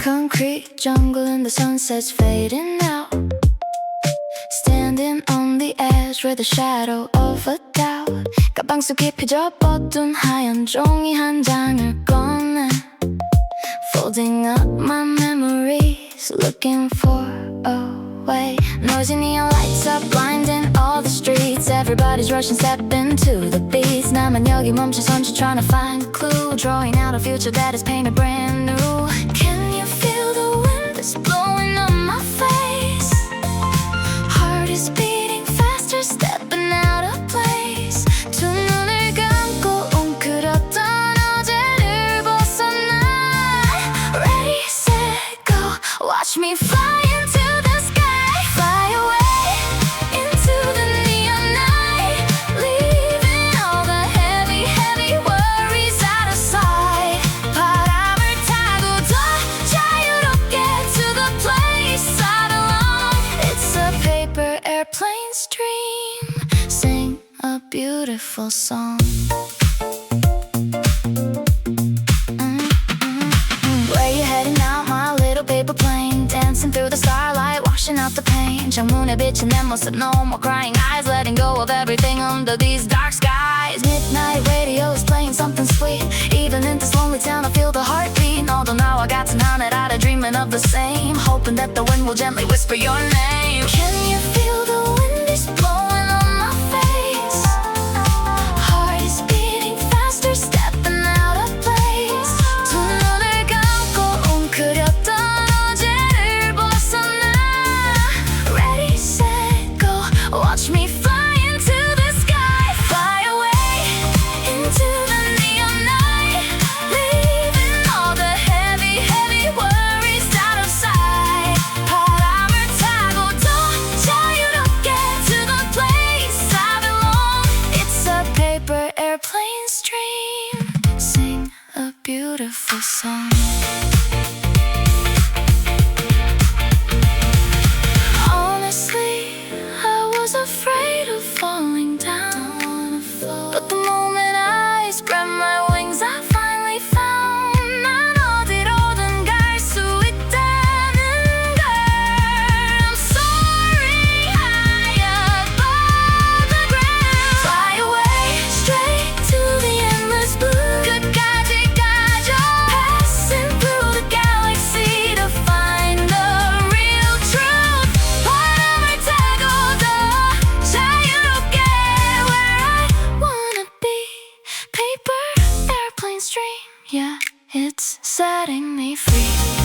Concrete jungle and the sunset's fading out. Standing on the edge with the shadow of a doubt. 가방 속 깊이 접어둔 하얀 종이 한 장을 꺼내. Folding up my memories, looking for a way. Noisy neon lights are blinding all the streets. Everybody's rushing, stepping to the beats. 나만 여기 멈춰선지 trying to find a clue. Drawing out a future that is painted brand new. Can you feel the wind that's blowing on my face? Heart is beating faster, stepping out of place. 두 눈을 감고 웅크렸던 어제를 벗어나. Ready, set, go. Watch me fly into the sky. Fly away into the neon night, leaving all the heavy, heavy worries out of sight. 바람을 타고 더 자유롭게 to the place I belong. It's a paper airplane's dream. Sing a beautiful song. Where you heading now, my little paper plane? Dancing through the starlight, washing out the pain. 창문에 비친 내 모습, no more crying eyes. Letting go of everything under these dark skies. Midnight radio is playing something sweet. Even in this lonely town I feel the heartbeat. Although now I got 하늘 아래 dreaming of the same. Hoping that the wind will gently whisper your name. Can you feel the wind is blowing on my face? Heart is beating faster, stepping out of place. 두 눈을 감고 웅크렸던 어제를 벗어나. Ready, set, go. Watch me fly into the sky. Fly away into the neon night, leaving all the heavy, heavy worries out of sight. 바람을 타고 더 자유롭게 to the place I belong. It's a paper airplane's dream. Sing a beautiful song. Honestly, I was afraid of falling down. But the moment I spread my wings, I finally found 난 어디로든 갈 수 있다는 걸. I'm soaring high above the ground. Fly away straight to the endless blue. 끝까지 가죠. Passing through the galaxy to find the real truth. 바람을 타고 더 자유롭게 where I wanna be. Paper airplane stream, yeah, it's setting me free.